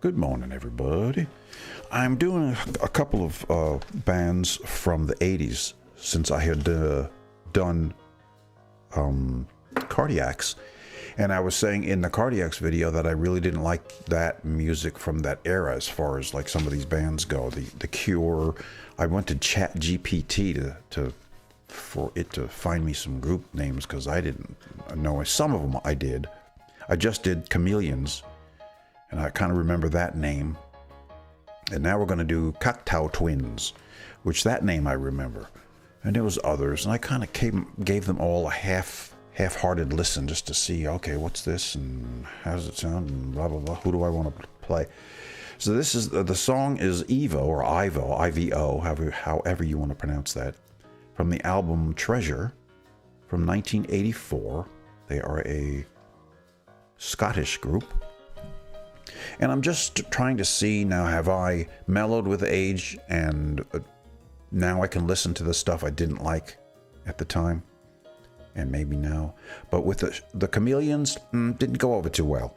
Good morning, everybody. I'm doing a couple of bands from the 80s since I had done Cardiacs. And I was saying in the Cardiacs video that I really didn't like that music from that era as far as like some of these bands go. The Cure. I went to ChatGPT for it to find me some group names because I didn't know. Some of them I did. I just did Chameleons, and I kind of remember that name. And now we're going to do Cocteau Twins, which that name I remember. And there was others, and I kind of gave them all a half-hearted listen just to see, okay, what's this, and how does it sound, and blah, blah, blah. Who do I want to play? So this is, the song is Evo, or Ivo, I-V-O, however you want to pronounce that, from the album Treasure from 1984. They are a Scottish group. And I'm just trying to see now, have I mellowed with age and now I can listen to the stuff I didn't like at the time, and maybe now. But with the Chameleons, didn't go over too well.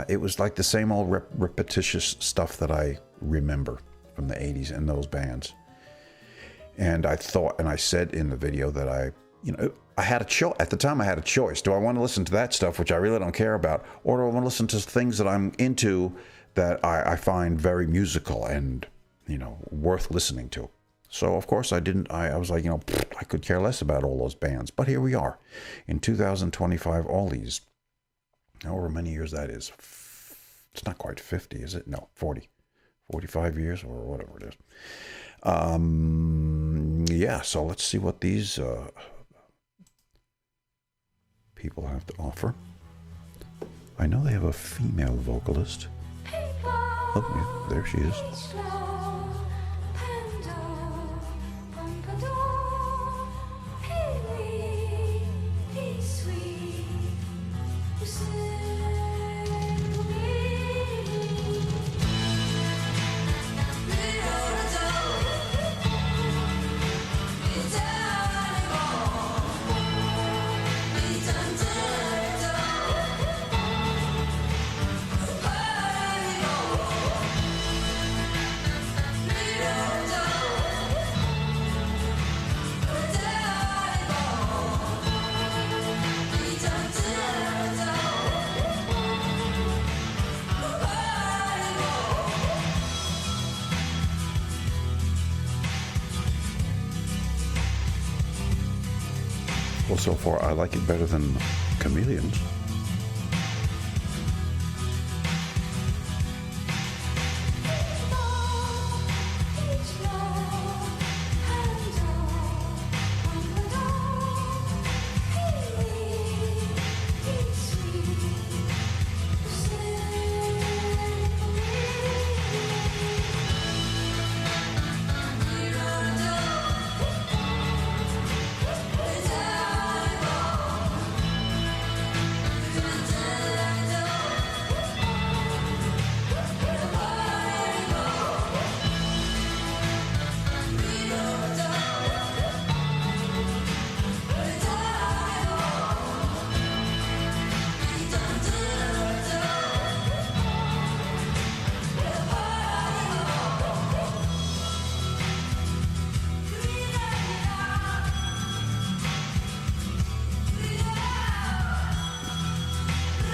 It was like the same old repetitious stuff that I remember from the 80s and those bands. And I thought, and I said in the video that I had a choice. At the time, I had a choice. Do I want to listen to that stuff, which I really don't care about, or do I want to listen to things that I'm into that I find very musical and, worth listening to? So, of course, I was like, I could care less about all those bands. But here we are in 2025, all these, however many years that is. It's not quite 50, is it? No, 40, 45 years or whatever it is. Yeah, so let's see what these people have to offer. I know they have a female vocalist. Oh, yeah, there she is. Well, so far I like it better than Chameleons.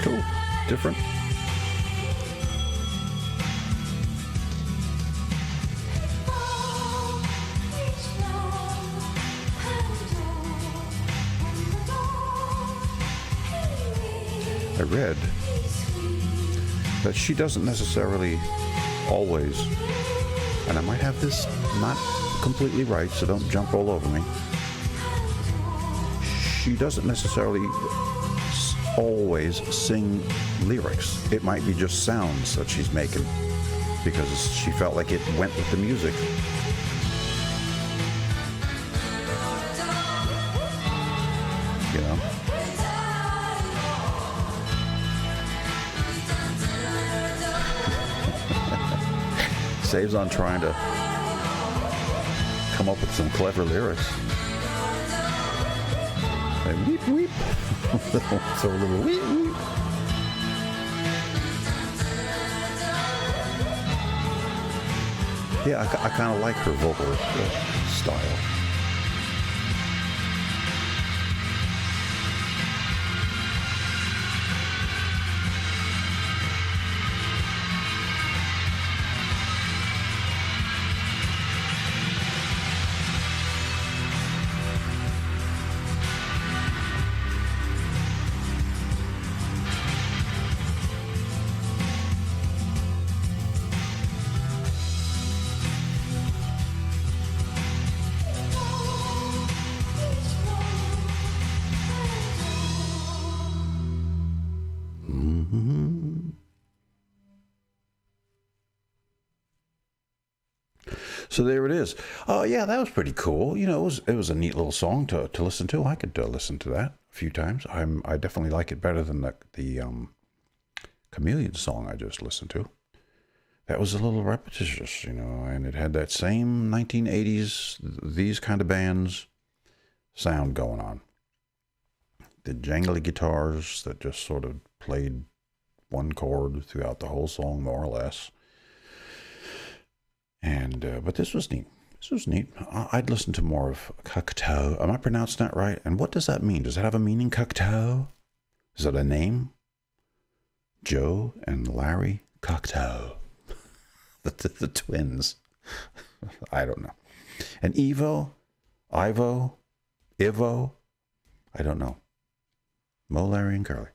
Cool. Different. I read that she doesn't necessarily always, and I might have this not completely right, so don't jump all over me. She doesn't necessarily always sing lyrics. It might be just sounds that she's making because she felt like it went with the music. Saves on trying to come up with some clever lyrics. Like, weep, weep. So a little weep, weep. Yeah, I kind of like her vocal style. So there it is. Oh yeah, that was pretty cool. You know, it was a neat little song to listen to. I could listen to that a few times. I definitely like it better than the Chameleon song I just listened to. That was a little repetitious, you know, and it had that same 1980s these kind of bands sound going on. The jangly guitars that just sort of played one chord throughout the whole song, more or less. And but this was neat. This was neat. I'd listen to more of Cocteau. Am I pronouncing that right? And what does that mean? Does it have a meaning, Cocteau? Is it a name? Joe and Larry Cocteau. the twins. I don't know. And Ivo? I don't know. Mo, Larry, and Curly.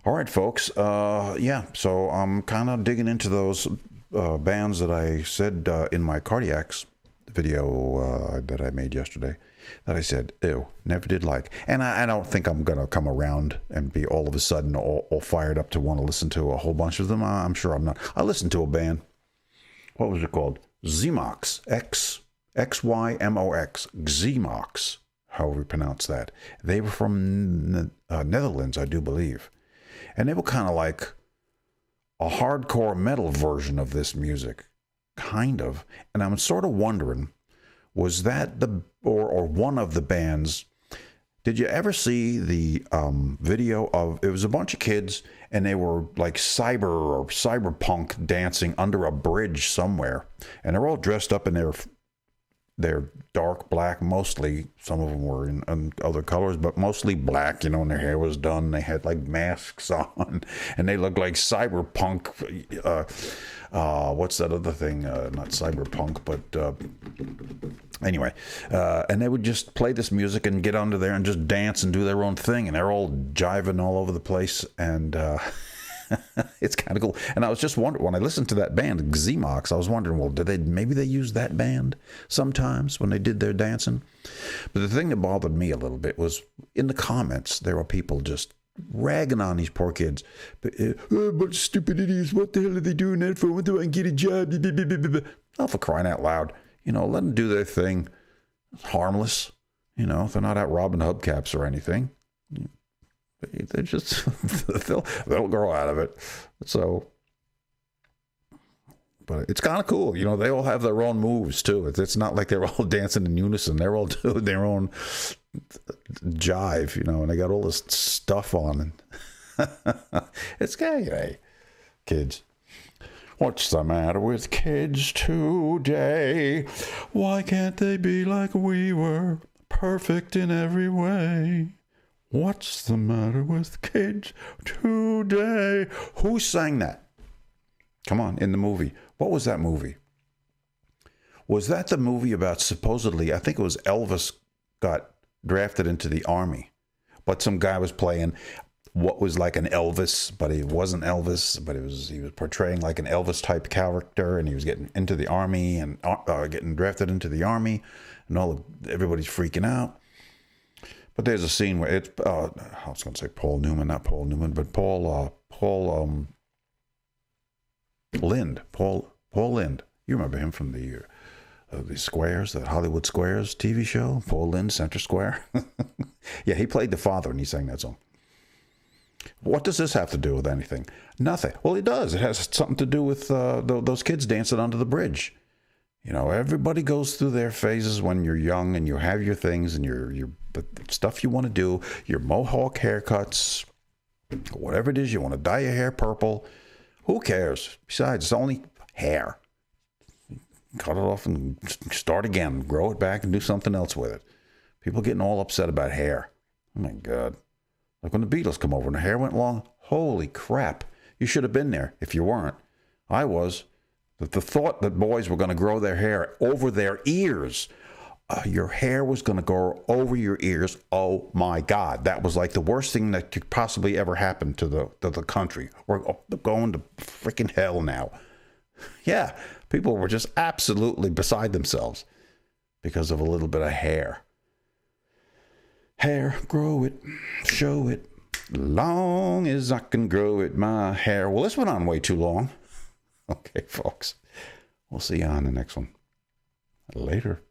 All right, folks. Yeah, so I'm kind of digging into those bands that I said in my Cardiacs video that I made yesterday, that I said, ew, never did like. And I don't think I'm going to come around and be all of a sudden all fired up to want to listen to a whole bunch of them. I'm sure I'm not. I listened to a band. What was it called? Xymox. Xymox. Xymox, however you pronounce that. They were from Netherlands, I do believe. And they were kind of like a hardcore metal version of this music, kind of. And I'm sort of wondering, was that the or one of the bands? Did you ever see the video of? It was a bunch of kids, and they were like cyberpunk dancing under a bridge somewhere, and they're all dressed up in their dark black, mostly. Some of them were in other colors, but mostly black, you know, and their hair was done. They had like masks on, and they looked like cyberpunk. What's that other thing? Not cyberpunk, but anyway. And they would just play this music and get under there and just dance and do their own thing. And they're all jiving all over the place. And it's kind of cool. And I was just wondering, when I listened to that band, Xymox, I was wondering, well, maybe they use that band sometimes when they did their dancing? But the thing that bothered me a little bit was in the comments, there were people just ragging on these poor kids. A bunch of stupid idiots. What the hell are they doing that for? When do I can get a job? Oh, for crying out loud. You know, let them do their thing. It's harmless. You know, they're not out robbing hubcaps or anything. They just they'll grow out of it. So, but it's kind of cool. You know, they all have their own moves too. It's not like they're all dancing in unison. They're all doing their own jive, you know, and they got all this stuff on. And it's gay, hey, kids. What's the matter with kids today? Why can't they be like we were, perfect in every way? What's the matter with kids today? Who sang that? Come on, in the movie. What was that movie? Was that the movie about supposedly, I think it was Elvis got drafted into the army, but some guy was playing what was like an Elvis, but he wasn't Elvis, but he was portraying like an Elvis type character, and he was getting into the army and getting drafted into the army, and everybody's freaking out. But there's a scene where it's, I was going to say Paul Newman, not Paul Newman, but Paul Lind. Paul Lind. You remember him from the Squares, the Hollywood Squares TV show? Paul Lind, Center Square. Yeah, he played the father and he sang that song. What does this have to do with anything? Nothing. Well, it does. It has something to do with those kids dancing under the bridge. You know, everybody goes through their phases when you're young, and you have your things and your stuff you want to do, your mohawk haircuts, whatever it is, you want to dye your hair purple. Who cares? Besides, it's only hair. cut it off and start again, grow it back and do something else with it. People getting all upset about hair. Oh my God. Like when the Beatles come over and the hair went long, holy crap. You should have been there if you weren't. I was. The thought that boys were going to grow their hair over their ears, your hair was going to grow over your ears. Oh my God. That was like the worst thing that could possibly ever happen to the country. We're going to freaking hell now. Yeah, people were just absolutely beside themselves because of a little bit of hair. Hair, grow it, show it, long as I can grow it, my hair. Well, this went on way too long. Okay, folks, we'll see you on the next one. Later.